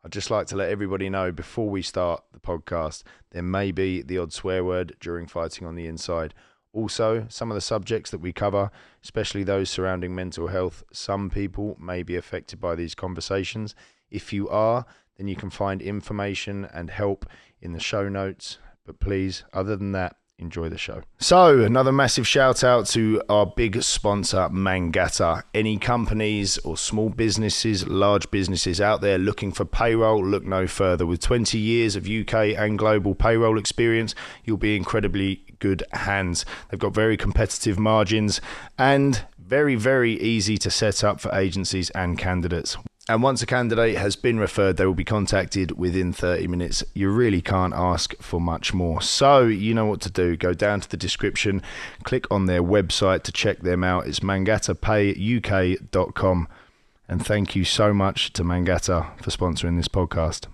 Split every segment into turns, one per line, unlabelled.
I'd just like to let everybody know before we start the podcast, there may be the odd swear word during Fighting on the Inside. Also, some of the subjects that we cover, especially those surrounding mental health, some people may be affected by these conversations. If you are, then you can find information and help in the show notes. But please, other than that, enjoy the show. So, another massive shout out to our big sponsor, Mangata. Any companies or small businesses, large businesses out there looking for payroll, look no further. With 20 years of UK and global payroll experience, you'll be incredibly good hands. They've got very competitive margins and very, very easy to set up for agencies and candidates. And once a candidate has been referred, they will be contacted within 30 minutes. You really can't ask for much more. So you know what to do. Go down to the description, click on their website to check them out. It's mangatapayuk.com. And thank you so much to Mangata for sponsoring this podcast.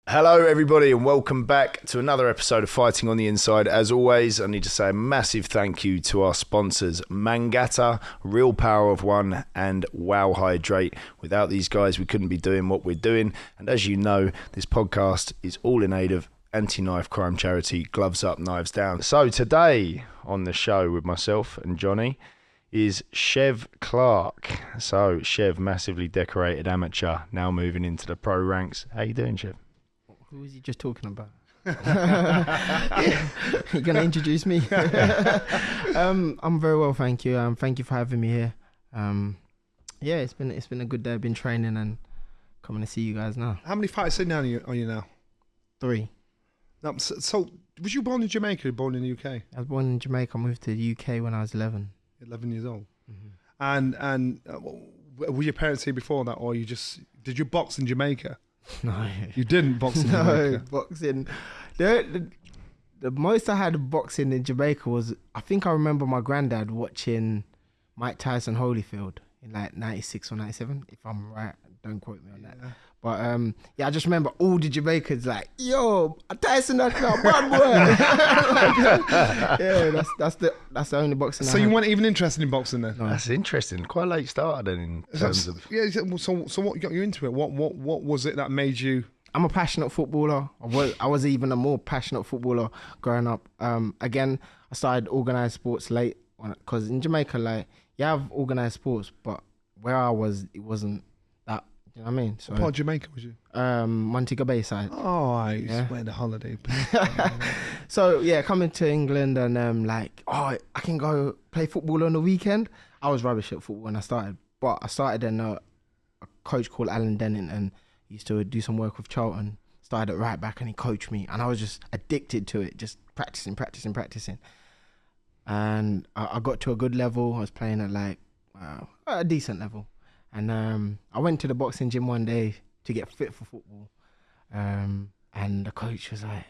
Hello everybody and welcome back to another episode of Fighting on the Inside. As always, I need to say a massive thank you to our sponsors, Mangata, Real Power of One and Wow Hydrate. Without these guys, we couldn't be doing what we're doing. And as you know, this podcast is all in aid of anti-knife crime charity, Gloves Up, Knives Down. So today on the show with myself and Johnny is Cheavon Clarke. So Chev, massively decorated amateur, now moving into the pro ranks. How you doing, Chev?
Who was he just talking about? You're going to introduce me? I'm very well, thank you. Thank you for having me here. Yeah, it's been a good day. I've been training and coming to see you guys now.
How many fights are you now? 3. So, was you born in Jamaica or born in the UK?
I was born in Jamaica. I moved to the UK when I was 11.
11 years old.
Mm-hmm.
And were your parents here before that, or did you box in Jamaica?
No,
you didn't box in Jamaica.
No, boxing. The most I had boxing in Jamaica was, I think I remember my granddad watching Mike Tyson Holyfield in like 96 or 97, if I'm right. Don't quote me on that. But yeah, I just remember all the Jamaicans like, yo, Tyson, that's not bad boy. Yeah, that's the only boxing.
So you weren't even interested in boxing then?
No.
That's interesting. Quite late starter then in terms of...
Yeah, so what got you into it? What was it that made you...
I'm a passionate footballer. I was even a more passionate footballer growing up. Again, I started organised sports late because in Jamaica, like, you have organised sports, but where I was, it wasn't that. You know what I mean? So,
what part of Jamaica was you?
Montego Bay side.
Oh, I went on holiday.
So yeah, coming to England and like, I can go play football on the weekend. I was rubbish at football when I started, but I started in a coach called Alan Denning, and he used to do some work with Charlton. Started at right back, and he coached me, and I was just addicted to it, just practicing. And I got to a good level. I was playing at like a decent level. And I went to the boxing gym one day to get fit for football. And the coach was like,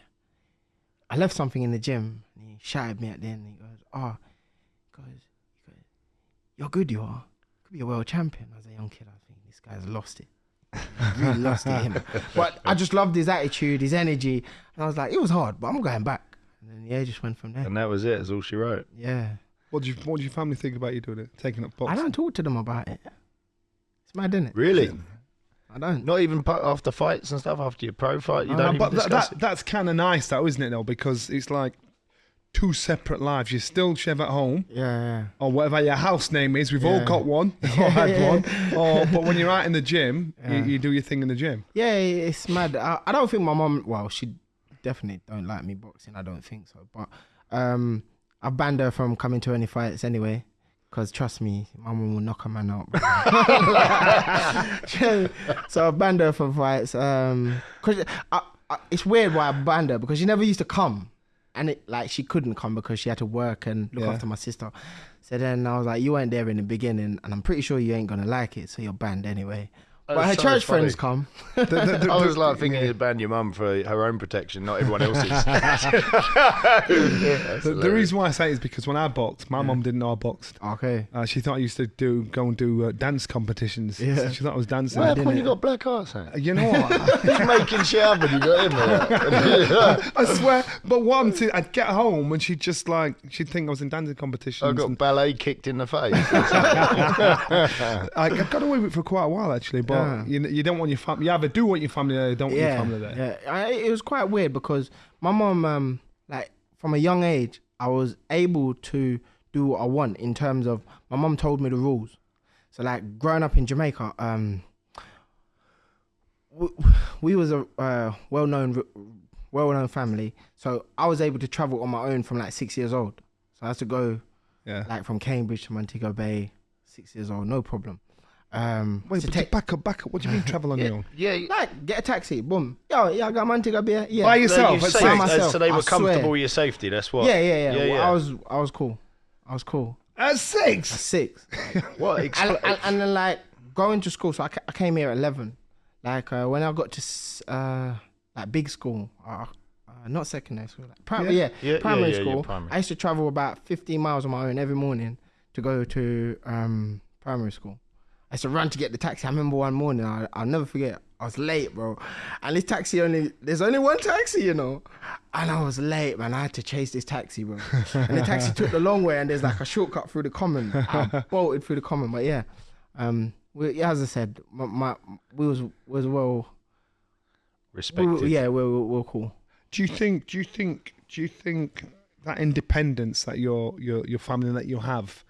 I left something in the gym. And he shouted at me at the end. And he goes, you're good, you are. Could be a world champion. I was a young kid. I think this guy's lost it. He really lost it, him. But I just loved his attitude, his energy. And I was like, it was hard, but I'm going back. And then, yeah, just went from there.
And that was it. That's all she wrote.
Yeah.
What did your family think about you doing it, taking up boxing?
I don't talk to them about it. It's mad, isn't it?
Really?
I don't.
Not even after fights and stuff, after your pro fight, you don't even discuss it?
That's kind of nice, though, isn't it, though? Because it's like 2 separate lives. You're still Chev at home.
Yeah.
Or whatever your house name is. We've all got one. We've all had one. But when you're out in the gym, you do your thing in the gym. Yeah,
it's mad. I don't think my mum, well, she definitely don't like me boxing. I don't think so. But I've banned her from coming to any fights anyway. Because trust me, my mum will knock a man out. So I banned her from fights. Cause it's weird why I banned her, because she never used to come. And she couldn't come because she had to work and look after my sister. So then I was like, you weren't there in the beginning, and I'm pretty sure you ain't going to like it, so you're banned anyway. But her church friends come.
I was like thinking you'd ban your mum for her own protection, not everyone else's.
The reason why I say it is because when I boxed, my mum didn't know I boxed.
Okay.
She thought I used to go and do dance competitions.
Yeah.
She thought I was dancing.
What happened when you got black hearts?
You know what?
He's making shit up and you got him.
I swear. But I'd get home and she'd think I was in dancing competitions.
I got ballet kicked in the face.
I got away with it for quite a while actually, but you don't want your family. You either do want your family there, or don't want your family there.
Yeah, it was quite weird because my mum, like from a young age, I was able to do what I want in terms of my mum told me the rules. So like growing up in Jamaica, we was a well-known family, so I was able to travel on my own from like 6 years old. So I had to go like from Cambridge to Montego Bay, 6 years old, no problem.
Wait, but back up. What do you mean travel on your own?
Yeah, like get a taxi, boom. I got Montego Bay. Yeah,
by yourself.
By myself.
So they were
I
comfortable
swear.
with your safety. That's what.
Yeah. Well, I was cool.
At 6.
At 6.
What?
And then like going to school. So I came here at 11. Like when I got to like big school, not secondary school, like primary school. I used to travel about 15 miles on my own every morning to go to primary school. I used to run to get the taxi. I remember one morning, I'll never forget, I was late, bro. And this taxi there's only one taxi, you know. And I was late, man. I had to chase this taxi, bro. And the taxi took the long way and there's like a shortcut through the common. I bolted through the common, but yeah. As I said, we was well
respected.
We're cool.
Do you think that independence that your family that you have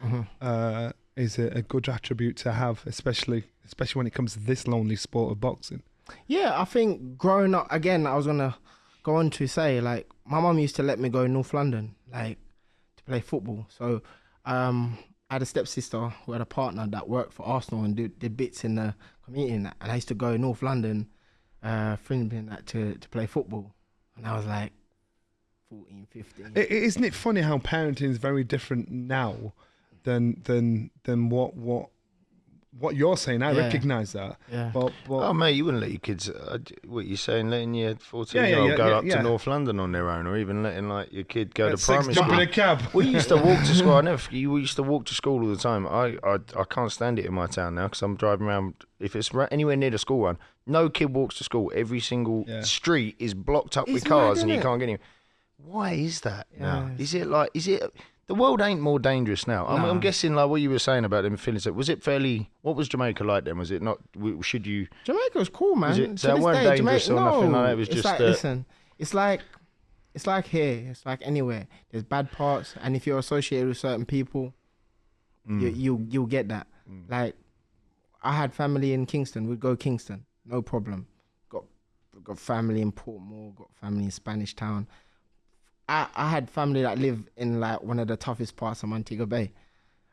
is a good attribute to have, especially when it comes to this lonely sport of boxing? Yeah,
I think growing up, again, I was gonna go on to say, like, my mum used to let me go in North London, like, to play football. So I had a stepsister who had a partner that worked for Arsenal and did bits in the community and that. And I used to go in North London, fringing that to play football. And I was like 14, 15.
Isn't it funny how parenting is very different now than what you're saying? I recognise that. Yeah. But
oh mate, you wouldn't let your kids. What you saying? Letting your 14-year-old go up to North London on their own, or even letting like your kid go to primary school?
Jump in a cab.
We used to walk to school. We used to walk to school all the time. I can't stand it in my town now because I'm driving around. If it's anywhere near the school run, no kid walks to school. Every single street is blocked up with cars, and you can't get in. Why is that? Now? Is it? The world ain't more dangerous now. I'm guessing, like what you were saying about them feelings. Was it fairly? What was Jamaica like then? Was it not? Should you?
Jamaica was cool, man.
So it weren't dangerous or nothing like that. It was just.
Listen, it's like here. It's like anywhere. There's bad parts, and if you're associated with certain people, you'll get that. Like, I had family in Kingston. We'd go Kingston, no problem. Got family in Portmore. Got family in Spanish Town. I had family that live in like one of the toughest parts of Montego Bay.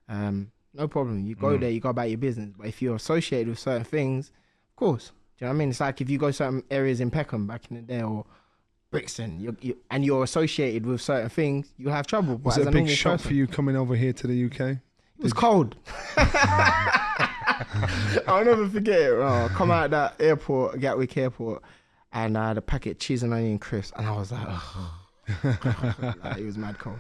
No problem. You go there, you go about your business. But if you're associated with certain things, of course. Do you know what I mean? It's like if you go certain areas in Peckham back in the day or Brixton, and you're associated with certain things, you'll have trouble.
Was it a big shock for you coming over here to the UK?
It was cold. I'll never forget it. Come out of that airport, Gatwick Airport, and I had a packet of cheese and onion crisps, and I was like, it was mad cold.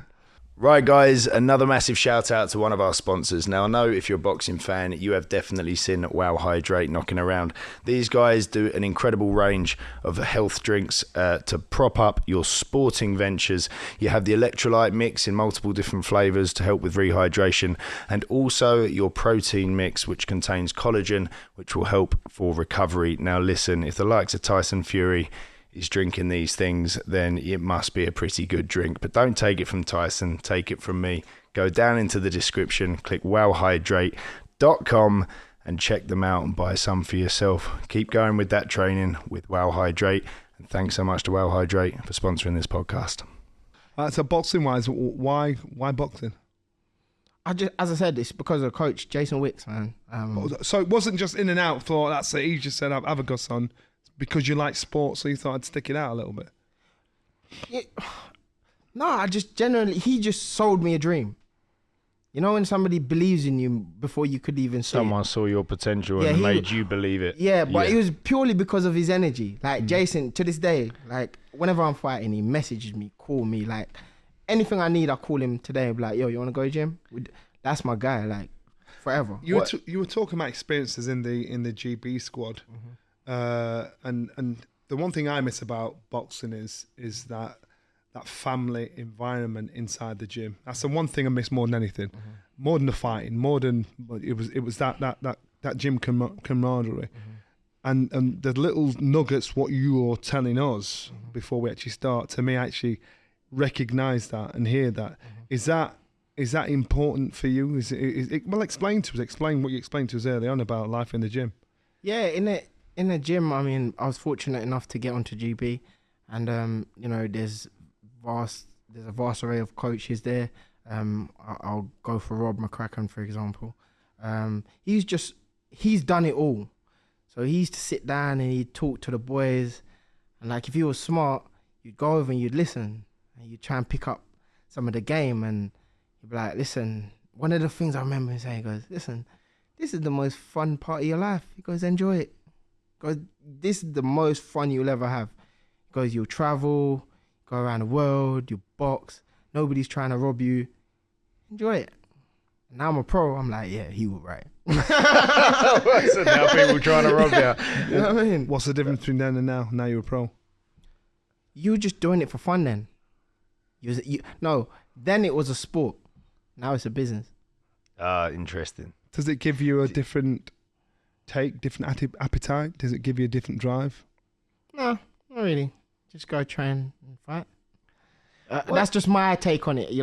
Right, guys, another massive shout out to one of our sponsors. Now, I know if you're a boxing fan, you have definitely seen Wow Hydrate knocking around. These guys do an incredible range of health drinks to prop up your sporting ventures. You have the electrolyte mix in multiple different flavours to help with rehydration, and also your protein mix, which contains collagen, which will help for recovery. Now, listen, if the likes of Tyson Fury is drinking these things, then it must be a pretty good drink. But don't take it from Tyson, take it from me. Go down into the description, click wowhydrate.com and check them out and buy some for yourself. Keep going with that training with Wow Hydrate, and thanks so much to Wow Hydrate for sponsoring this podcast.
So boxing wise, why boxing?
As I said, it's because of coach Jason Wicks, man.
So it wasn't just in and out, thought that's it, he just said have a go, son. Because you like sports, so you thought I'd stick it out a little bit?
No, I just generally, he just sold me a dream. You know when somebody believes in you before you could even see
Someone
it?
saw your potential
Yeah,
and
he-
made you believe it.
Yeah, but it was purely because of his energy. Like Jason, to this day, like whenever I'm fighting, he messages me, call me, like anything I need, I call him today. Be like, yo, you want to go gym? That's my guy, like forever.
You were talking about experiences in the GB squad, and the one thing I miss about boxing is that family environment inside the gym. That's the one thing I miss more than anything, more than the fighting, more than it was that gym camaraderie, and the little nuggets what you were telling us before we actually start. To me, I actually recognise that and hear that. Is that important for you? Is it well? Explain what you explained to us early on about life in the gym.
Yeah, in the gym, I mean, I was fortunate enough to get onto GB, and you know, there's a vast array of coaches there. I'll go for Rob McCracken, for example. He's done it all. So he used to sit down and he'd talk to the boys, and like if he was smart, you'd go over and you'd listen, and you'd try and pick up some of the game, and he'd be like, listen, one of the things I remember him saying, he goes, listen, this is the most fun part of your life. He goes, enjoy it. He goes, this is the most fun you'll ever have. He goes, you'll travel, go around the world, you box, nobody's trying to rob you. Enjoy it. Now I'm a pro, I'm like, yeah, he was right.
So now people trying to rob you.
You know what I mean?
What's the difference between then and now? Now you're a pro.
You were just doing it for fun then. Then it was a sport. Now it's a business.
Interesting.
Does it give you a different take, different appetite? Does it give you a different drive?
No, not really. Just go train and fight. That's just my take on it.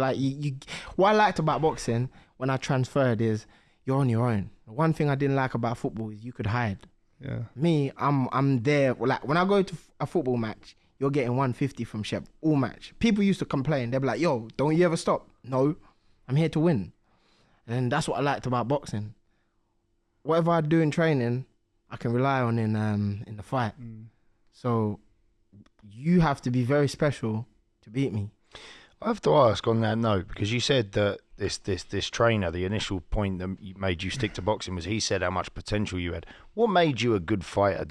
What I liked about boxing when I transferred is you're on your own. The one thing I didn't like about football is you could hide.
Yeah.
Me, I'm there. Like when I go to a football match, you're getting 150 from Shep all match. People used to complain. They'd be like, "Yo, don't you ever stop?" No, I'm here to win, and that's what I liked about boxing. Whatever I do in training, I can rely on in the fight. So you have to be very special to beat me.
I have to ask on that note, because you said that this trainer, the initial point that made you stick to boxing was he said how much potential you had. What made you a good fighter?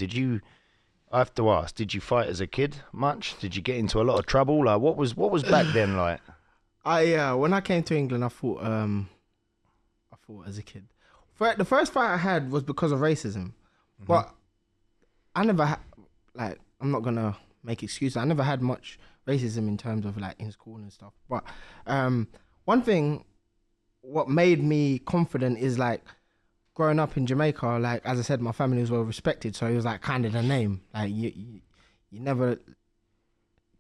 I have to ask, did you fight as a kid much? Did you get into a lot of trouble? Like what was back then like?
When I came to England, I fought as a kid. The first fight I had was because of racism, but I never had, like, I'm not gonna make excuses. I never had much racism in terms of like in school and stuff. But one thing, what made me confident is like growing up in Jamaica. Like as I said, my family was well respected, so it was like kind of the name. Like you never,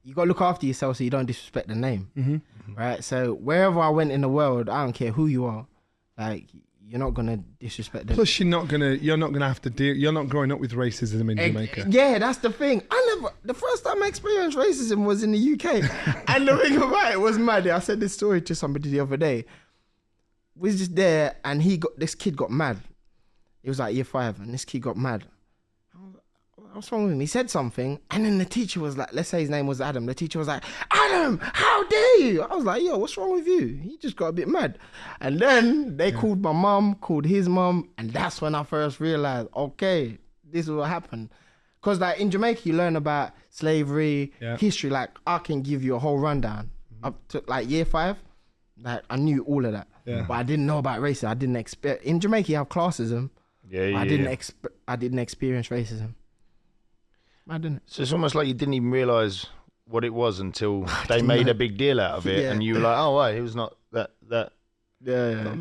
you gotta look after yourself so you don't disrespect the name, right? So wherever I went in the world, I don't care who you are, like you're not gonna disrespect them.
Plus, you're not gonna have to deal. You're not growing up with racism in Jamaica.
Yeah, that's the thing. The first time I experienced racism was in the UK, and the thing about it was mad. I said this story to somebody the other day. We was just there, and this kid got mad. It was like year 5, and this kid got mad. What's wrong with him? He said something, and then the teacher was like, let's say his name was Adam. The teacher was like, Adam, how dare you? I was like, yo, what's wrong with you? He just got a bit mad. And then they called my mum, called his mum, and that's when I first realized, okay, this is what happened. Because like in Jamaica, you learn about slavery, history. Like I can give you a whole rundown up to like year 5. Like I knew all of that, but I didn't know about racism. I didn't expect. In Jamaica, you have classism. I didn't experience racism. I didn't.
So it's almost like you didn't even realise what it was until they made a big deal out of it, and you were like, "Oh, wait, it was not that."
Yeah.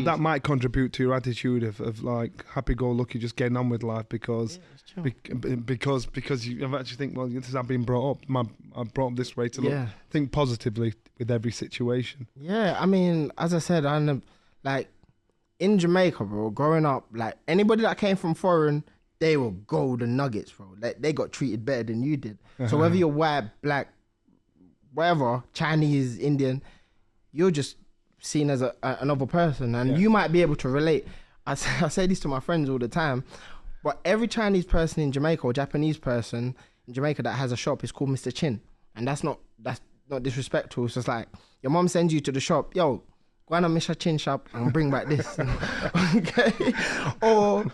That might contribute to your attitude of like happy-go-lucky, just getting on with life because you actually think, well, this is I've been brought up. I'm brought up this way to think positively with every situation.
Yeah, I mean, as I said, like in Jamaica, bro, growing up, like anybody that came from foreign, they were golden nuggets, bro. Like, they got treated better than you did. So whether you're white, black, whatever, Chinese, Indian, you're just seen as another person, and you might be able to relate. I say this to my friends all the time, but every Chinese person in Jamaica or Japanese person in Jamaica that has a shop is called Mr. Chin, and that's not disrespectful. It's just like your mom sends you to the shop, yo, go on a Misha Chin shop and bring back this. Okay. Or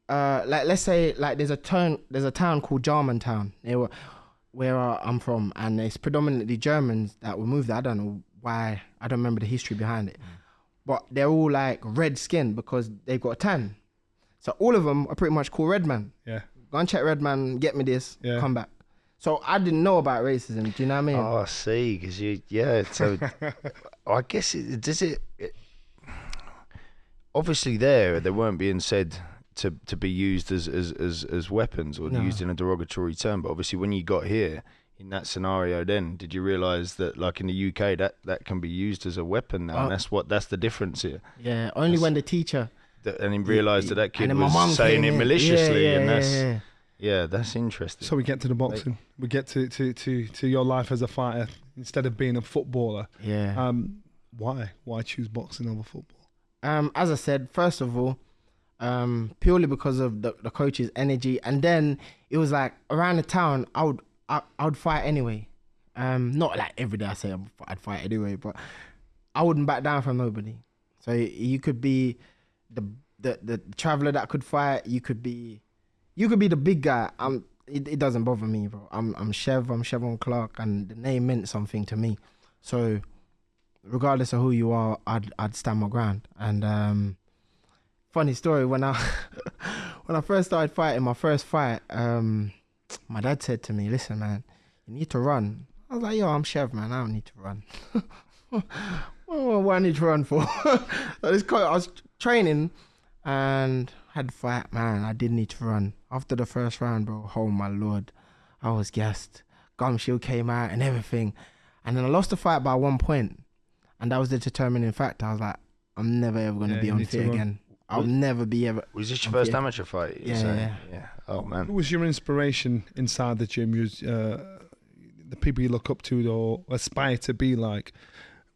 like let's say like there's a town called Germantown where I'm from, and it's predominantly Germans that were moved there. I don't know why. I don't remember the history behind it. But they're all like red skin because they've got a tan. So all of them are pretty much called Red Man.
Yeah.
Go and check Red Man, get me this, come back. So I didn't know about racism. Do you know what I mean?
Oh, I see. Because so I guess obviously they weren't being said to be used as weapons or used in a derogatory term. But obviously when you got here in that scenario, then did you realise that like in the UK that can be used as a weapon now? And that's the difference here.
Yeah, only when the teacher
and he realised that kid was saying it maliciously, and that's. Yeah, that's interesting.
So we get to the boxing. We get to your life as a fighter instead of being a footballer.
Yeah.
Why choose boxing over football?
As I said, first of all, purely because of the coach's energy, and then it was like around the town, I would fight anyway. Not like every day I say I'd fight anyway, but I wouldn't back down from nobody. So you could be the traveller that could fight. You could be the big guy. It doesn't bother me, bro. I'm Cheavon Clarke, and the name meant something to me. So regardless of who you are, I'd stand my ground. And funny story, when I first started fighting, my first fight, my dad said to me, "Listen, man, you need to run." I was like, "Yo, I'm Chev, man. I don't need to run." What I need to run for? So I was training and had to fight, man. I did need to run. After the first round, bro, oh my lord, I was gassed. Gum shield came out and everything. And then I lost the fight by 1 point. And that was the determining factor. I was like, I'm never ever going to be on fit again. I'll never be ever.
Was this your first amateur fight?
Yeah.
Oh, man.
Who was your inspiration inside the gym? The people you look up to or aspire to be like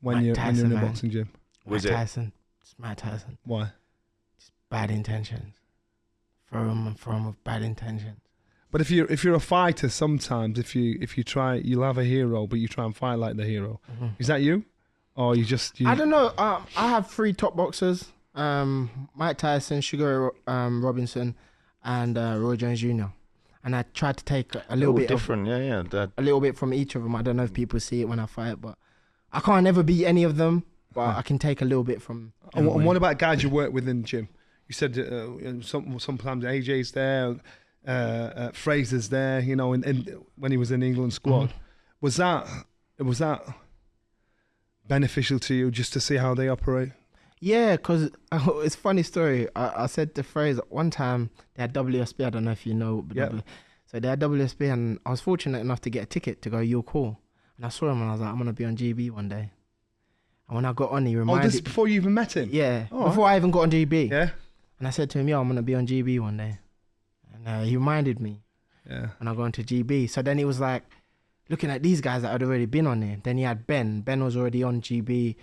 when you're in the boxing gym?
Mike Tyson. It's Mike Tyson.
Why?
Just bad intentions. From with bad intentions.
But if you're a fighter, sometimes if you try, you'll have a hero, but you try and fight like the hero. Mm-hmm. Is that you, or you? I
don't know. I have 3 top boxers: Mike Tyson, Sugar Robinson, and Roy Jones Jr. And I tried to take a little bit
different,
a little bit from each of them. I don't know if people see it when I fight, but I can't never beat any of them. But I can take a little bit from.
And what about guys you work with in the gym? You said sometimes AJ's there. Fraser's there, you know, in when he was in the England squad. Was that beneficial to you just to see how they operate?
Yeah, because it's a funny story. I said to Fraser one time, they had WSB, I don't know if you know. So they had WSB, and I was fortunate enough to get a ticket to go You're Cool. And I saw him and I was like, I'm going to be on GB one day. And when I got on, he reminded...
Oh, this is before you even met him?
Yeah, before I even got on GB.
Yeah.
And I said to him, I'm going to be on GB one day. And he reminded me when I got into GB. So then he was like, looking at these guys that had already been on there. Then he had Ben. Ben was already on GB.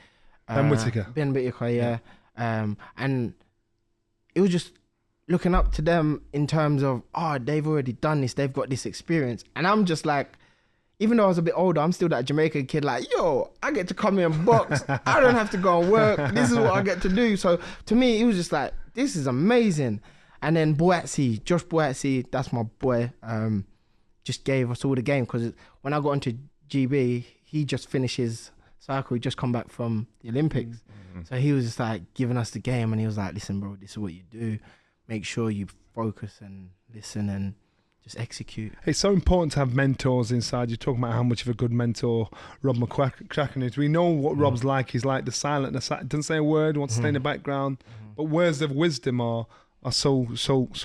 Ben Whittaker.
Ben Whittaker, yeah. And it was just looking up to them in terms of, they've already done this. They've got this experience. And I'm just like, even though I was a bit older, I'm still that Jamaican kid like, yo, I get to come here and box. I don't have to go and work. This is what I get to do. So to me, it was just like, this is amazing. And then Josh Boatsy, that's my boy, just gave us all the game. Because when I got into GB, he just finished his cycle. He just come back from the Olympics. Mm-hmm. So he was just like giving us the game. And he was like, listen, bro, this is what you do. Make sure you focus and listen and just execute.
It's so important to have mentors inside. You're talking about how much of a good mentor Rob McCracken is. We know what Rob's like. He's like the silent, doesn't say a word, wants to stay in the background. But words of wisdom are so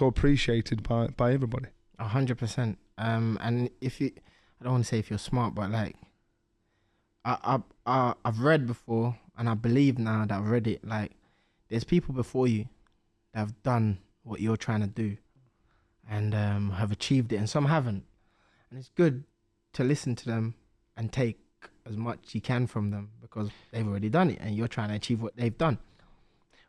appreciated by everybody.
100%. And if you, I don't want to say if you're smart, but like, I've read before, and I believe now that I've read it. Like, there's people before you that have done what you're trying to do, and have achieved it, and some haven't. And it's good to listen to them and take as much you can from them because they've already done it, and you're trying to achieve what they've done.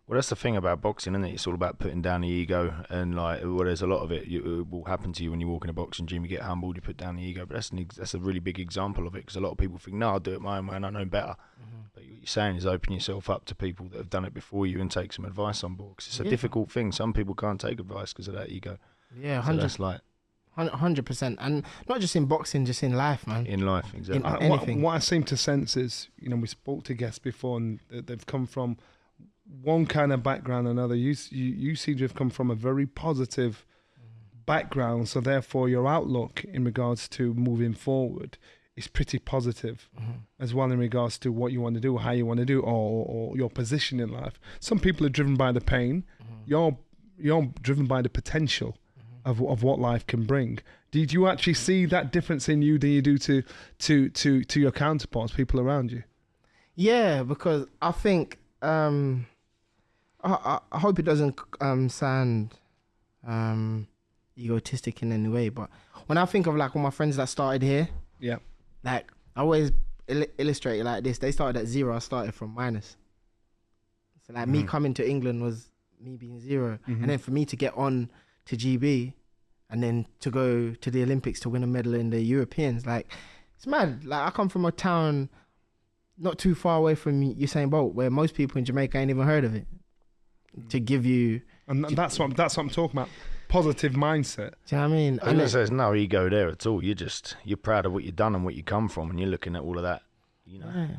Well, that's the thing about boxing, isn't it? It's all about putting down the ego, and like, well, there's a lot of it. It will happen to you when you walk in a boxing gym. You get humbled, you put down the ego. But that's a really big example of it, because a lot of people think, no, I'll do it my own way, and I know better. But what you're saying is open yourself up to people that have done it before you and take some advice on board. Because it's a difficult thing. Some people can't take advice because of that ego.
Yeah, 100%.
So that's like
100%, and not just in boxing, just in life, man.
in life, exactly.
What I seem to sense is, we spoke to guests before, and they've come from one kind of background or another. You seem to have come from a very positive background, so therefore your outlook in regards to moving forward is pretty positive as well, in regards to what you want to do, how you want to do, or your position in life. Some people are driven by the pain. You're driven by the potential of what life can bring. Did you actually see that difference in you than you do to your counterparts, people around you?
Yeah, because I think I hope it doesn't sound egotistic in any way, but when I think of like all my friends that started here,
yeah,
like I always illustrate it like this: they started at 0, I started from minus. So like me coming to England was me being 0, and then for me to get on to GB and then to go to the Olympics to win a medal in the Europeans, like it's mad. Like I come from a town not too far away from Usain Bolt, where most people in Jamaica ain't even heard of it. To give you,
and that's what I'm talking about. Positive mindset.
Do you know what I mean?
And there's no ego there at all. You're proud of what you've done and what you come from, and you're looking at all of that,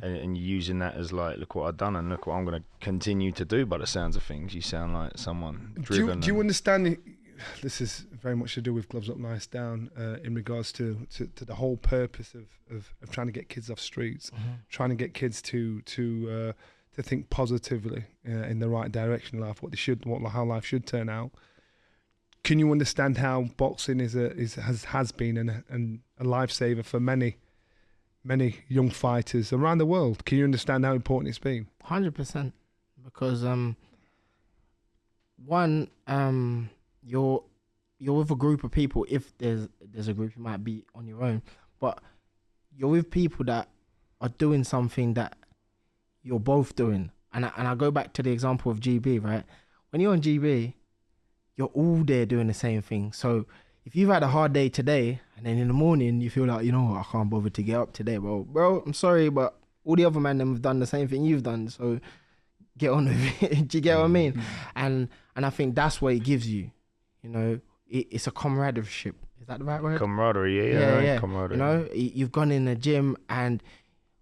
and you're using that as like, look what I've done and look what I'm going to continue to do. By the sounds of things, you sound like someone driven.
Do you understand? This is very much to do with Gloves Up, Nice Down, in regards to the whole purpose of trying to get kids off streets, trying to get kids to think positively in the right direction in life, how life should turn out. Can you understand how boxing has been a lifesaver for many young fighters around the world? Can you understand how important it's been?
100%, because one, you're with a group of people. If there's a group, you might be on your own, but you're with people that are doing something that you're both doing. And I go back to the example of GB, right? When you're on GB, you're all there doing the same thing. So if you've had a hard day today and then in the morning you feel like, I can't bother to get up today, bro, I'm sorry, but all the other men have done the same thing you've done, so get on with it. Do you get what I mean? And I think that's what it gives you. It's a camaraderie. Is that the right word?
Camaraderie, yeah. Camaraderie.
You've gone in the gym, and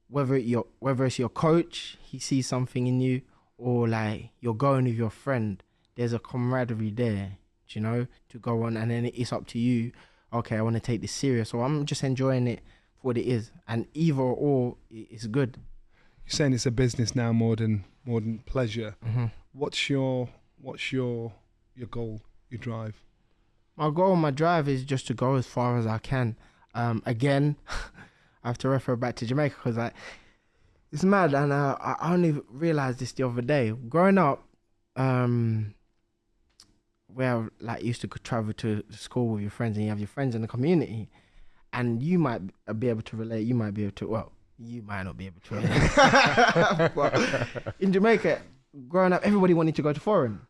whether it's your coach, he sees something in you, or like you're going with your friend, there's a camaraderie there, to go on, and then it's up to you. Okay, I want to take this serious, or I'm just enjoying it for what it is, and either or is good.
You're saying it's a business now more than pleasure. What's your goal, your drive?
My goal, my drive is just to go as far as I can. Again, I have to refer back to Jamaica because it's mad, and I only realised this the other day. Growing up, where like used to travel to school with your friends, and you have your friends in the community, and you might be able to relate. You might be able to. Well, you might not be able to relate. But in Jamaica, growing up, everybody wanted to go to foreign.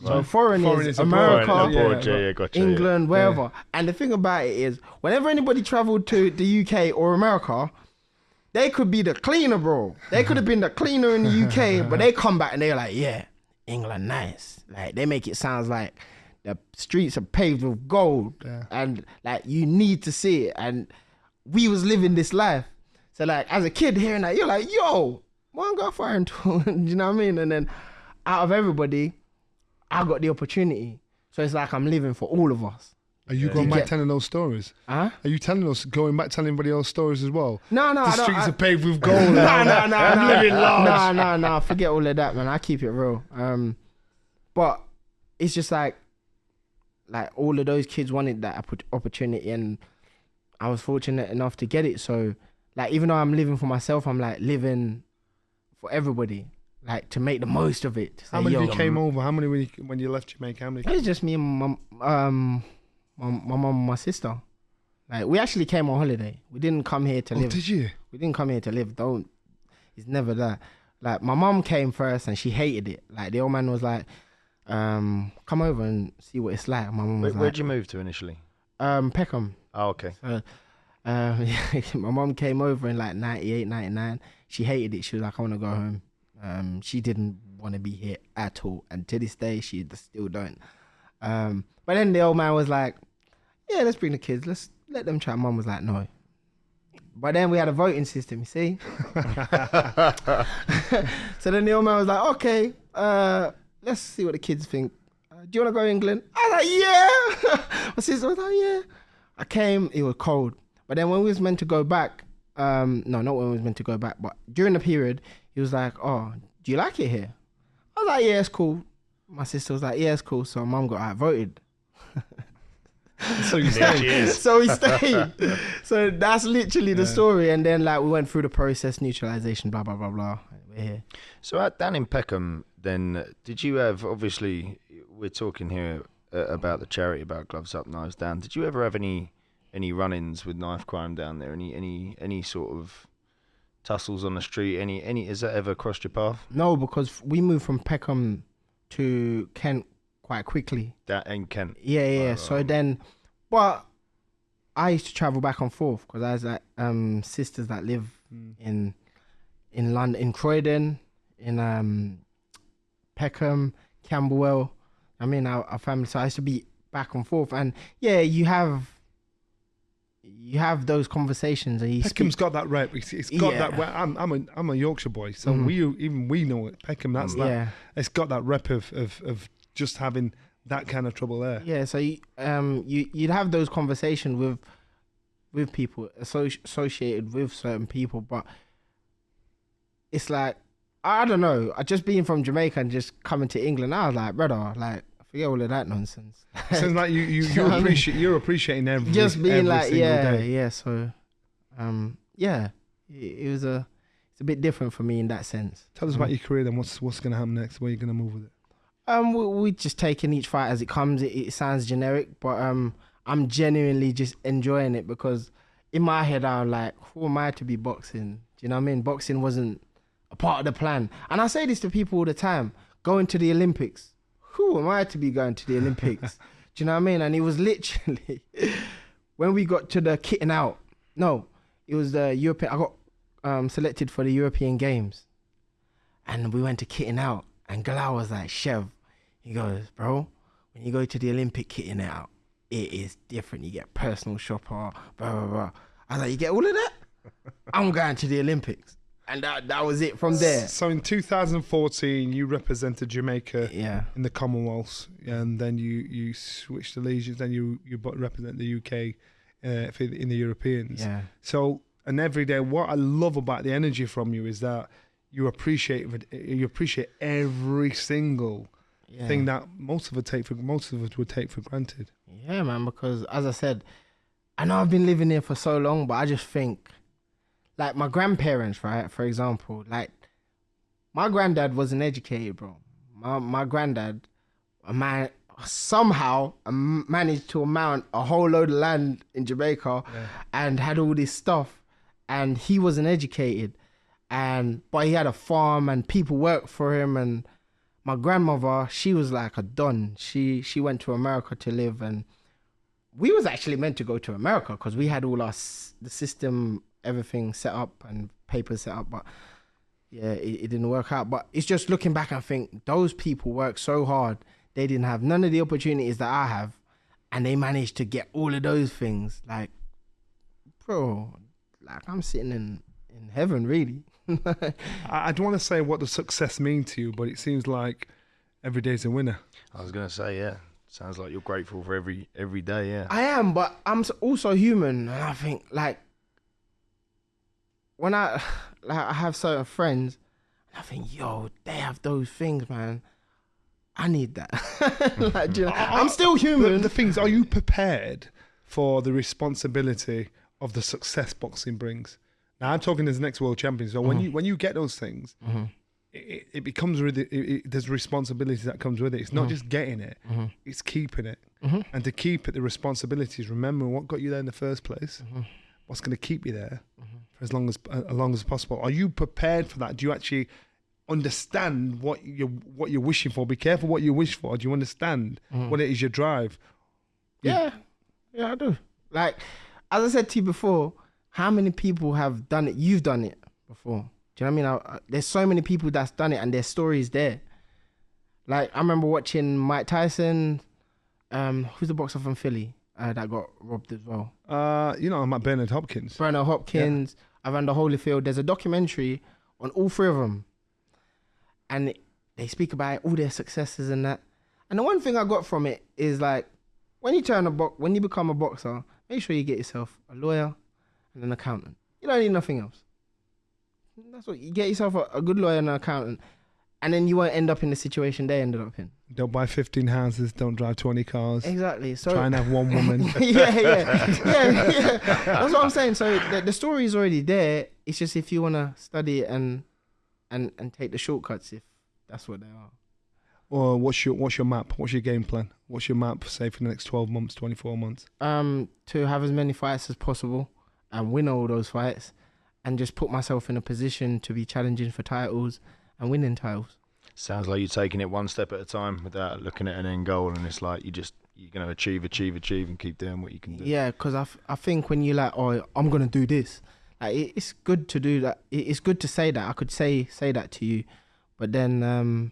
Right. So foreign is America, England, wherever. Yeah. And the thing about it is, whenever anybody travelled to the UK or America, they could be the cleaner, bro. They could have been the cleaner in the UK, but they come back and they're like, yeah, England, nice. Like, they make it sound like the streets are paved with gold, and like you need to see it. And we was living this life. So like as a kid hearing that, you're like, yo, why don't go foreign tour? Do you know what I mean? And then out of everybody, I got the opportunity. So it's like I'm living for all of us.
Are you going back telling those stories?
Huh?
Are you going back telling everybody else stories as well?
No,
the streets are paved with gold.
No. Forget all of that, man. I keep it real. But it's just like all of those kids wanted that opportunity, and I was fortunate enough to get it. So like, even though I'm living for myself, I'm like living for everybody. Like, to make the most of it.
How many of you came over? How many when you left Jamaica? How many?
It was just me and my mum and my sister. Like, we actually came on holiday. We didn't come here to live.
Did you?
We didn't come here to live. It's never that. Like my mum came first and she hated it. Like the old man was like, come over and see what it's like. My mum was
Where'd
like,
you move to initially?
Peckham.
Oh, okay.
So, my mum came over in like 98, 99. She hated it. She was like, I want to go home. She didn't want to be here at all. And to this day, she still don't. But then the old man was like, yeah, let's bring the kids. Let's let them try. Mum was like, no. But then we had a voting system, you see? So then the old man was like, okay, let's see what the kids think. Do you want to go to England? I was like, yeah. My sister was like, yeah. I came, it was cold. But then when we was meant to go back, no, not when we was meant to go back, but during the period, he was like, oh, do you like it here? I was like, yeah, it's cool. My sister was like, yeah, it's cool. So mum got outvoted.
So you stayed.
So we stayed. So that's literally the story. And then like we went through the process, neutralization, blah, blah, blah, blah. We're here.
So down in Peckham, then, did you have, obviously, we're talking here about the charity, about Gloves Up, Knives Down. Did you ever have any run-ins with knife crime down there? Any sort of tussles on the street? Any has that ever crossed your path?
No, because we moved from Peckham to Kent quite quickly.
That in Kent.
Yeah. So then, but I used to travel back and forth because I was like sisters that live in London, in Croydon, in Peckham, Camberwell. I mean, our family. So I used to be back and forth, and yeah, you have those conversations, and
Peckham's got that rep. It's got that. I'm a Yorkshire boy, so we know it. Peckham, that's that. It's got that rep of just having that kind of trouble there.
Yeah, so you'd have those conversations with people associated with certain people, but it's like, I don't know. I just being from Jamaica and just coming to England, I was like, brother, like forget all of that nonsense.
Sounds like you're appreciating every
just being
every
like
day.
yeah. So it's a bit different for me in that sense.
Tell us about your career then. What's going to happen next? Where are you going to move with it?
We just taking each fight as it comes. It sounds generic, but I'm genuinely just enjoying it because in my head I'm like, who am I to be boxing? Do you know what I mean? Boxing wasn't a part of the plan. And I say this to people all the time, going to the Olympics. Who am I to be going to the Olympics? Do you know what I mean? And it was literally when we got to the kitting out. No, it was the European. I got selected for the European Games, and we went to kitting out. And Galal was like, Chev, he goes, bro, when you go to the Olympic kitting out, it is different. You get personal shopper, blah, blah, blah. I was like, you get all of that? I'm going to the Olympics. And that was it from there.
So in 2014, you represented Jamaica in the Commonwealth, and then you switched allegiance, then you represent the UK in the Europeans. Yeah. So, and every day, what I love about the energy from you is that you appreciate every single thing that most of us would take for granted.
Yeah, man, because as I said, I know I've been living here for so long, but I just think, like my grandparents, right, for example, like my granddad wasn't educated, bro. My granddad, somehow managed to amount a whole load of land in Jamaica and had all this stuff, and he wasn't educated. But he had a farm and people worked for him. And my grandmother, she was like a don. She went to America to live, and we was actually meant to go to America because we had all the system, everything set up and papers set up. But yeah, it didn't work out. But it's just looking back and think those people worked so hard. They didn't have none of the opportunities that I have, and they managed to get all of those things. Like, bro, like I'm sitting in heaven, really.
I don't want to say what the success means to you, but it seems like every day's a winner.
I was going to say, yeah. Sounds like you're grateful for every day, yeah.
I am, but I'm also human. And I think, like, when I have certain friends, I think, yo, they have those things, man. I need that. Like, you know, I'm still human.
The things, are you prepared for the responsibility of the success boxing brings? Now I'm talking as the next world champion. So when you get those things, it becomes really there's responsibility that comes with it. It's not just getting it; it's keeping it. And to keep it, the responsibility is remembering what got you there in the first place, what's going to keep you there for as long as possible. Are you prepared for that? Do you actually understand what you're wishing for. Be careful what you wish for. Do you understand what it is you drive?
Yeah, I do. Like, as I said to you before, how many people have done it? You've done it before. Do you know what I mean? There's so many people that's done it and their stories there. Like, I remember watching Mike Tyson, who's the boxer from Philly that got robbed as well?
I'm at Bernard Hopkins.
Bernard Hopkins, Evander Holyfield. There's a documentary on all three of them. And they speak about all their successes and that. And the one thing I got from it is like, when you become a boxer, make sure you get yourself a lawyer and an accountant. You don't need nothing else. That's what you get yourself a good lawyer and an accountant, and then you won't end up in the situation they ended up in.
Don't buy 15 houses. Don't drive 20 cars.
Exactly. So
try and have one woman.
yeah. That's what I'm saying. So the story is already there. It's just if you want to study it and take the shortcuts, if that's what they are.
Or what's your map? What's your game plan? What's your map, say, for the next 12 months, 24 months?
To have as many fights as possible and win all those fights, and just put myself in a position to be challenging for titles and winning titles.
Sounds like you're taking it one step at a time without looking at an end goal, and it's like you're going to achieve and keep doing what you can do.
Yeah, because I think when you're like, oh, I'm going to do this, like, it's good to do that. It's good to say that. I could say that to you, but then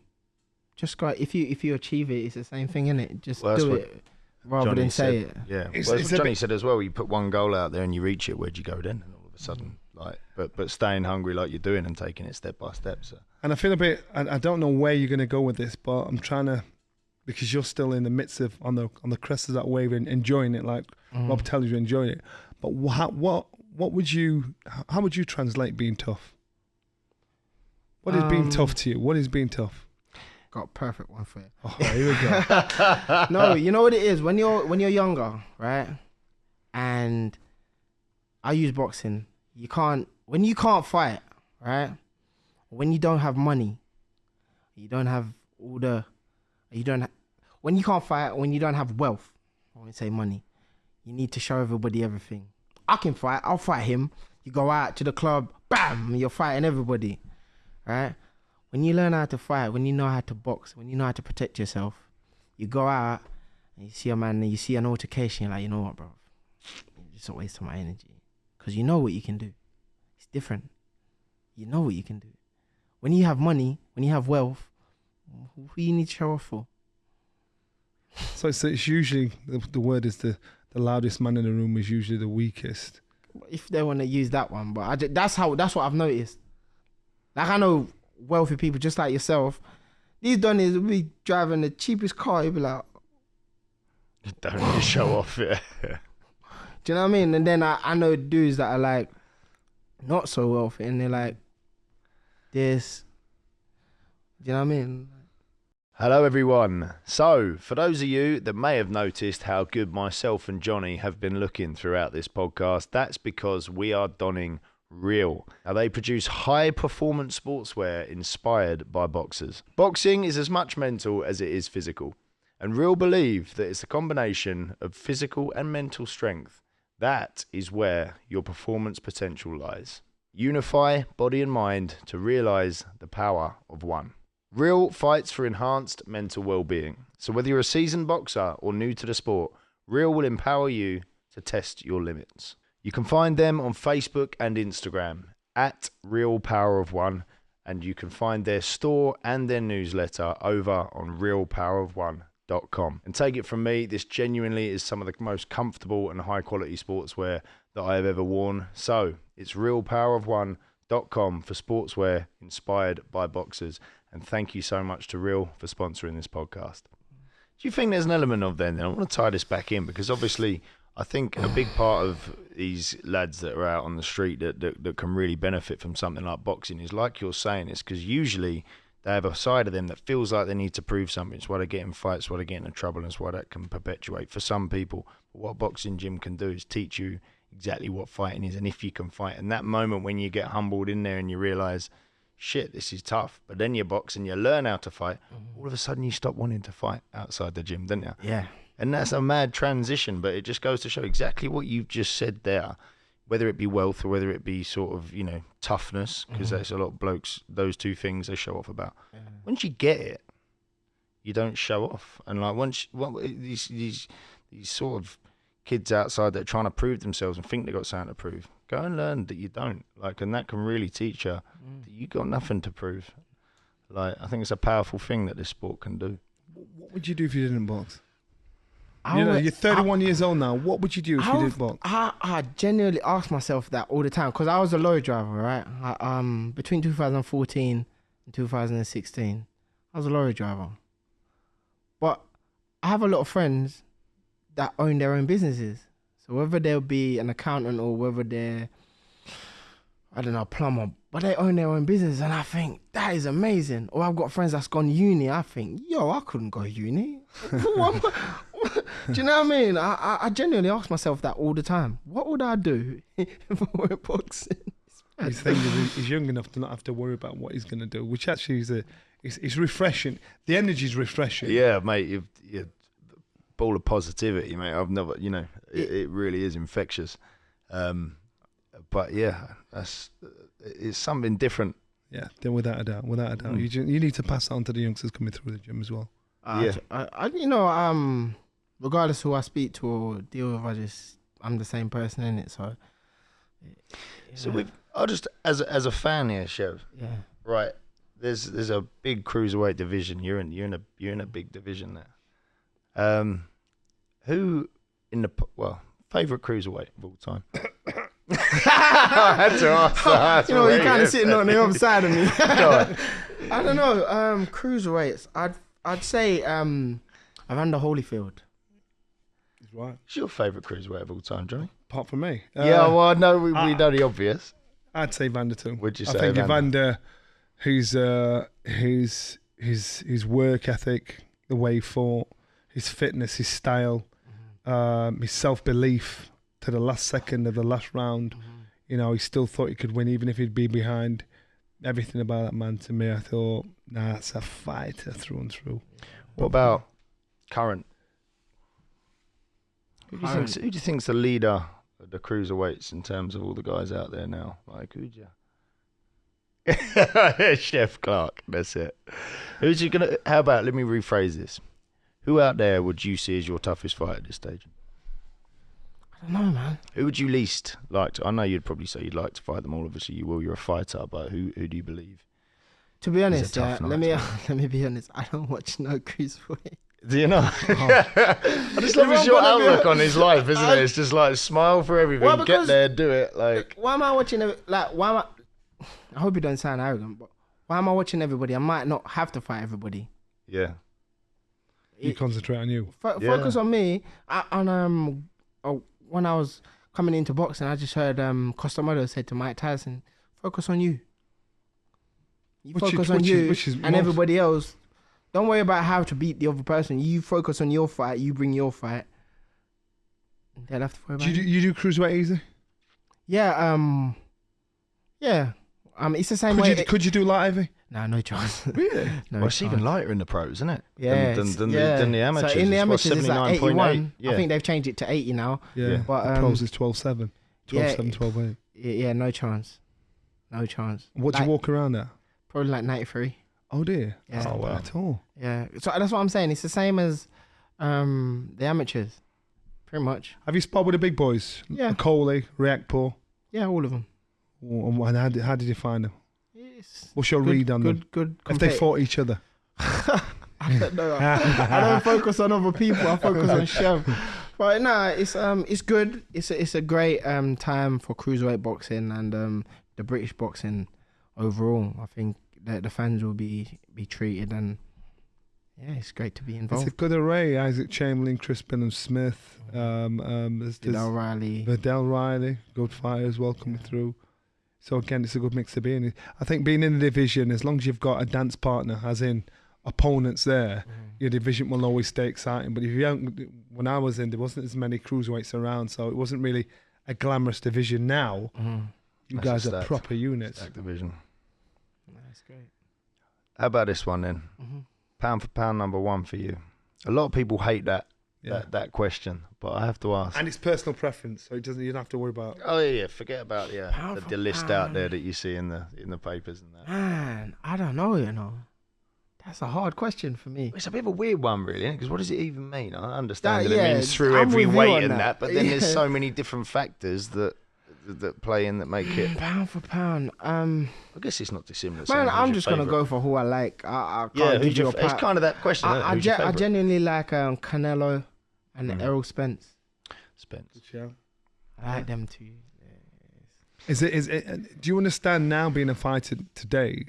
just go, if you achieve it, it's the same thing, innit? Just do it rather
Johnny
than say
said,
it.
Yeah, well, Johnny said as well, you put one goal out there and you reach it, where'd you go then? And all of a sudden, but staying hungry like you're doing and taking it step by step. So.
And I feel a bit, I don't know where you're going to go with this, but I'm trying to, because you're still in the midst of, on the crest of that wave and enjoying it, like Rob tells you, enjoying it. But how would you translate being tough? What is being tough to you? What is being tough?
Got a perfect one for you.
Oh, here we go.
No, you know what it is? When you're younger, right? And I use boxing. When you can't fight, right? When you don't have money, when you can't fight, when you don't have wealth, I won't say money, you need to show everybody everything. I can fight, I'll fight him. You go out to the club, bam, you're fighting everybody, right? When you learn how to fight, when you know how to box, when you know how to protect yourself, you go out and you see a man and you see an altercation, you're like, you know what, bro? It's just a waste of my energy. Because you know what you can do. It's different. You know what you can do. When you have money, when you have wealth, who you need to show off for?
So it's usually, the word is the loudest man in the room is usually the weakest.
If they want to use that one, but that's what I've noticed. Like, I know wealthy people just like yourself. These donnies will be driving the cheapest car. You'll be like,
don't need to show off it.
Do you know what I mean? And then I know dudes that are like not so wealthy, and they're like this. Do you know what I mean?
Hello everyone. So, for those of you that may have noticed how good myself and Johnny have been looking throughout this podcast, that's because we are donning Real. Now, they produce high performance sportswear inspired by boxers. Boxing is as much mental as it is physical, and Real believe that it's a combination of physical and mental strength. That is where your performance potential lies. Unify body and mind to realize the power of one. Real fights for enhanced mental well-being. So whether you're a seasoned boxer or new to the sport, Real will empower you to test your limits. You can find them on Facebook and Instagram at Real Power of One, and you can find their store and their newsletter over on realpowerofone.com. And take it from me, this genuinely is some of the most comfortable and high quality sportswear that I have ever worn. So it's realpowerofone.com for sportswear inspired by boxers. And thank you so much to Real for sponsoring this podcast. Do you think there's an element of then? I want to tie this back in because obviously I think a big part of these lads that are out on the street that can really benefit from something like boxing is, like you're saying, it's because usually they have a side of them that feels like they need to prove something. It's why they get in fights, why they get into trouble, and it's why that can perpetuate for some people. But what a boxing gym can do is teach you exactly what fighting is and if you can fight. And that moment when you get humbled in there and you realise, shit, this is tough. But then you box and you learn how to fight. All of a sudden you stop wanting to fight outside the gym, don't you?
Yeah.
And that's a mad transition, but it just goes to show exactly what you've just said there. whether it be wealth or whether it be sort of, toughness, because
Mm-hmm.
there's a lot of blokes, those two things they show off about. Once you get it, you don't show off. And like these sort of kids outside that are trying to prove themselves and think they got something to prove, go and learn that you don't. Like, and that can really teach you that you got nothing to prove. Like, I think it's a powerful thing that this sport can do.
What would you do if you didn't box?
I
You're 31 years old now. What would you do if you didn't box?
I genuinely ask myself that all the time because I was a lorry driver, right? Between 2014 and 2016, I was a lorry driver. But I have a lot of friends that own their own businesses. So whether they'll be an accountant or whether they're, I don't know, a plumber, but they own their own business, and I think that is amazing. Or I've got friends that's gone uni. I think, yo, I couldn't go uni. Do you know what I mean? I genuinely ask myself that all the time. What would I do if I were boxing?
He's thinking he's young enough to not have to worry about what he's going to do, which actually is refreshing. The energy is refreshing.
Yeah, mate, you're ball of positivity, mate. I've never, it really is infectious. But yeah, it's something different.
Yeah, then without a doubt. You need to pass that on to the youngsters coming through the gym as well.
Regardless who I speak to or deal with, I'm the same person in it. So,
So I just as a fan here, Chev.
Yeah.
Right. There's a big cruiserweight division. You're in a big division there. Who in the favorite cruiserweight of all time? I had to ask that.
You're kind of sitting on the other side of me. I don't know. Cruiserweights. I'd say Evander Holyfield.
He's right.
Who's your favourite cruiserweight of all time, Johnny?
Apart from me.
Yeah, well, no, we know the obvious.
I'd say Evander too.
Would you say
I think
Evander?
Evander, his work ethic, the way he fought, his fitness, his style, his self-belief to the last second of the last round. He still thought he could win even if he'd be behind. Everything about that man, to me, I thought, that's a fighter through and through.
What about current? Who do you think's the leader of the cruiserweights in terms of all the guys out there now? Like, who'd you? Chef Clarke, that's it. Who's you gonna? How about? Let me rephrase this. Who out there would you see as your toughest fight at this stage?
I don't know, man.
Who would you least like to? I know you'd probably say you'd like to fight them all. Obviously, you will. You're a fighter, but who do you believe?
To be honest,
tough
let
night,
me be honest. I don't watch no cruiserweight.
Do you know? I just love his your outlook on his life, isn't it? It's just like smile for everything,
Well,
get there, do it. Like,
why am I watching? I hope you don't sound arrogant, but why am I watching everybody? I might not have to fight everybody.
yeah,
You concentrate on you.
Focus on me. When I was coming into boxing, I just heard Costamodo said to Mike Tyson, "Focus on you. Focus on you and everybody else. Don't worry about how to beat the other person. You focus on your fight. You bring your fight. They'll have to worry about
You do cruiserweight easy?
Yeah. Yeah. It's the same way.
Could you do light heavy?
No, no chance.
Really?
No
well, it's
chance.
even lighter in the pros, isn't it?
Yeah,
than the amateurs.
So in the amateurs, it's like 81.
Yeah.
I think they've changed it to 80 now.
Yeah.
But
The pros is 12.7. 12.7, 12.8.
Yeah, no chance. No chance.
What do you walk around at?
Probably like 93.
Oh dear.
Yeah.
That's not bad at all.
Yeah. So that's what I'm saying. It's the same as the amateurs, pretty much.
Have you sparred with the big boys?
Yeah.
Coley, Reakpo.
Yeah, all of them.
And how did you find them?
It's
What's your read on them?
Good.
If they fought each other?
I don't know. I don't focus on other people. I focus on Chev. But no, it's good. It's a great time for cruiserweight boxing and the British boxing overall. I think that the fans will be treated, and yeah, it's great to be involved.
It's a good array. Isaac Chamberlain, Chris Billam-Smith,
Vidal
Riley, good fighters, well coming through. So again, it's a good mix to be in. I think being in the division, as long as you've got a dance partner, as in opponents there, your division will always stay exciting. But if you haven't, when I was in, there wasn't as many cruiserweights around, so it wasn't really a glamorous division. Now, you guys are proper units.
Stacked division.
That's great.
How about this one then? Pound for pound number one for you. A lot of people hate that that question, but I have to ask.
And it's personal preference, so you don't have to worry about.
Oh yeah, forget about the list out there that you see in the papers and that.
Man, I don't know. That's a hard question for me.
It's a bit of a weird one, really, because what does it even mean? I understand that
yeah,
it means through
I'm
every
with you
weight
on
and that, but then there's
Yeah.
so many different factors that play in that make it.
Pound for pound.
I guess it's not dissimilar.
Man,
saying
I'm
who's
just
your
gonna
favourite.
go for who I like. I
Yeah,
can't give you a
it's
pat.
kind of that question. Isn't it? Who's your
I
favourite?
genuinely like Canelo and Errol Spence.
Spence.
Yeah.
I like them too.
Is it? Do you understand now being a fighter today?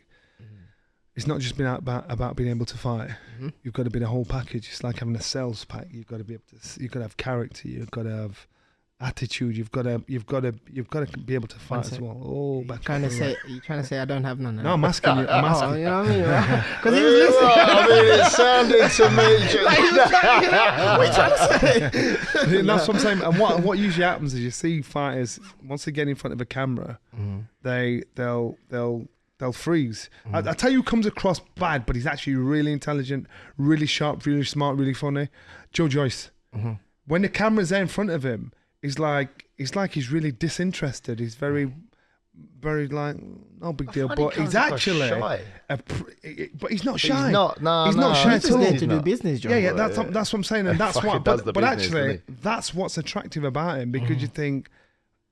It's not just been about being able to fight.
Mm-hmm.
You've got to be the whole package. It's like having a sales pack. You've got to be able to. You've got to have character. You've got to have attitude. You've got to be able to fight as well. Oh,
You trying to say I don't have none of
no,
that?
I'm asking you. I'm asking.
You know what I mean? Because he was listening.
I mean, it sounded to me.
What are you trying to say?
That's what I'm saying. And what usually happens is you see fighters once they get in front of a camera, they'll freeze. I tell you, who comes across bad, but he's actually really intelligent, really sharp, really smart, really funny. Joe Joyce. When the camera's there in front of him, he's like he's really disinterested. He's very like no big deal, but he's actually
shy.
but he's not shy.
He's not. No,
He's
no,
not shy
He's
at
just
all.
there to do business, John.
Yeah, that's what I'm saying, and that's
Fucking
what.
does the
But
business,
actually,
doesn't
that's what's attractive about him because you think,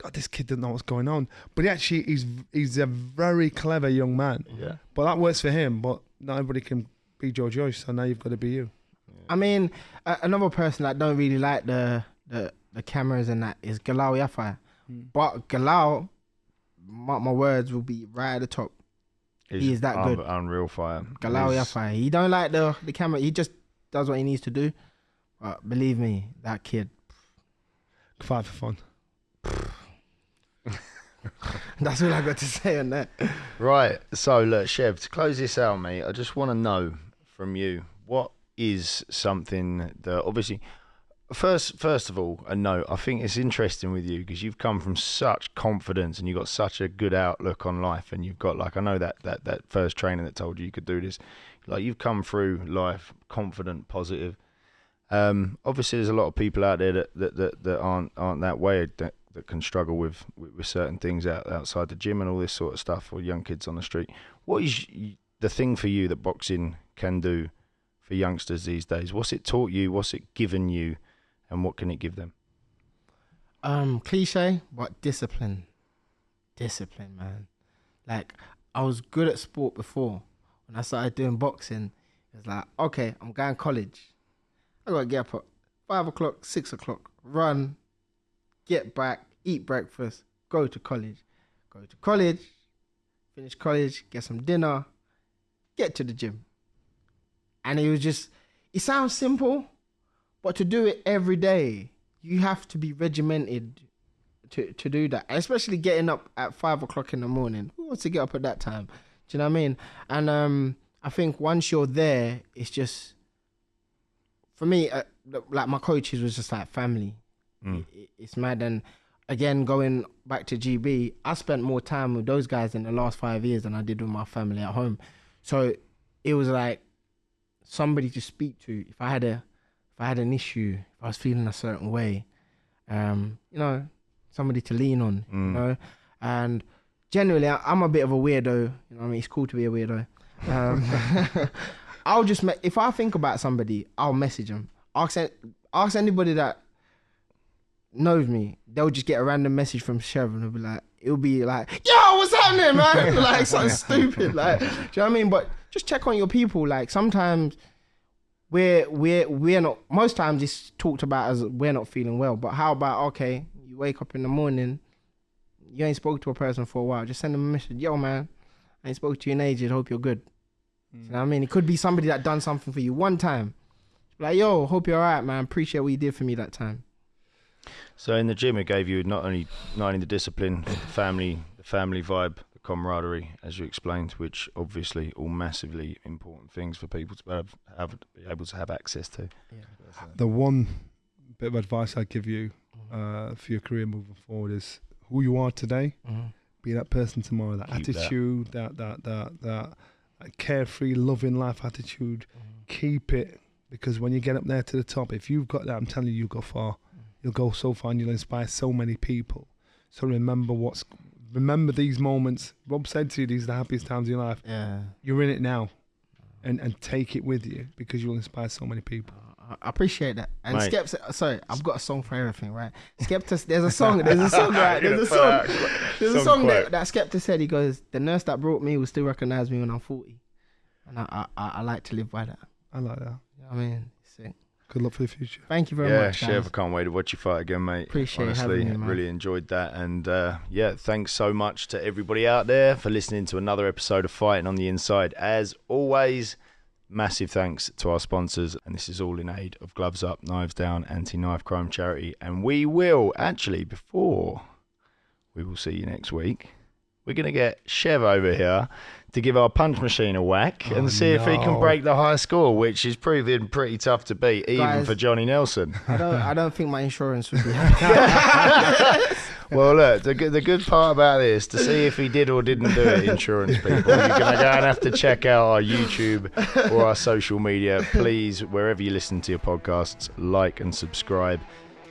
God, this kid doesn't know what's going on. But he actually, he's a very clever young man.
Yeah.
But that works for him. But not everybody can be Joe Joyce, so now you've got to be you.
I mean, another person that don't really like the cameras and that is Galal Yafai. But Galal, mark my words, will be right at the top. He is that good.
Unreal fire.
Galal Yafai. He don't like the camera. He just does what he needs to do. But believe me, that kid.
Fight for fun.
That's all I got to say on that.
Right. So look, Chev, to close this out, mate, I just want to know from you, what is something that obviously first of all, a note, I think it's interesting with you because you've come from such confidence and you've got such a good outlook on life, and you've got, like, I know that first trainer that told you could do this, like, you've come through life confident, positive. Obviously there's a lot of people out there that aren't that way, that can struggle with certain things outside the gym and all this sort of stuff, or young kids on the street. What is the thing for you that boxing can do for youngsters these days? What's it taught you? What's it given you? And what can it give them?
Cliche, but discipline. Discipline, man. Like, I was good at sport before. When I started doing boxing, it's like, okay, I'm going college. I got to get up at 5 o'clock, 6 o'clock, run, get back, eat breakfast, go to college. Finish college, get some dinner, get to the gym. And it was just, it sounds simple, but to do it every day, you have to be regimented to do that. And especially getting up at 5 o'clock in the morning. Who wants to get up at that time? Do you know what I mean? And I think once you're there, it's just, for me, like, my coaches was just like family. It's mad. And again, going back to GB, I spent more time with those guys in the last 5 years than I did with my family at home. So it was like somebody to speak to. If I had an issue, if I was feeling a certain way, somebody to lean on, you know. And generally, I'm a bit of a weirdo. You know what I mean? It's cool to be a weirdo. I'll just if I think about somebody, I'll message them. Ask anybody that knows me. They'll just get a random message from Chev and it'll be like, yo, what's happening, man? Like, something stupid. Like, do you know what I mean? But just check on your people. Like, sometimes we're not, most times it's talked about as we're not feeling well. But how about, okay, you wake up in the morning, you ain't spoke to a person for a while, just send them a message. Yo, man, I ain't spoke to you in ages, hope you're good. You know what I mean? It could be somebody that done something for you one time. Like, yo, hope you're all right, man. Appreciate what you did for me that time.
So in the gym, it gave you not only the discipline, the family vibe, the camaraderie, as you explained, which obviously all massively important things for people to be able to have access to.
Yeah.
The one bit of advice I'd give you for your career moving forward is who you are today. Be that person tomorrow. That
Keep
attitude, that carefree, loving life attitude. Keep it because when you get up there to the top, if you've got that, I'm telling you, you'll go far. You'll go so far and you'll inspire so many people. So remember these moments. Rob said to you, these are the happiest times of your life.
Yeah.
You're in it now, and take it with you, because you'll inspire so many people.
I appreciate that. And
Mate.
Skepta, sorry, I've got a song for everything, right? Skepta, there's a song, right? There's a song that Skepta said. He goes, the nurse that brought me will still recognize me when I'm 40. And I like to live by that.
I like that.
You know what I mean? Sick.
Good luck for the future.
Thank you very much, guys.
Chev, I can't wait to watch you fight again, mate.
Appreciate
Honestly,
having me, man.
really enjoyed that. And thanks so much to everybody out there for listening to another episode of Fighting on the Inside. As always, massive thanks to our sponsors. And this is all in aid of Gloves Up, Knives Down, anti-knife crime charity. And we will, actually, before we will see you next week, we're going to get Chev over here to give our punch machine a whack and see if he can break the high score, which is proving pretty tough to beat, even
Guys,
for Johnny Nelson.
I don't think my insurance would be happy.
Well, look, the good part about this, to see if he did or didn't do it, insurance people, you're going to go and have to check out our YouTube or our social media. Please, wherever you listen to your podcasts, like and subscribe.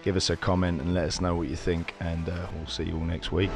Give us a comment and let us know what you think, and we'll see you all next week.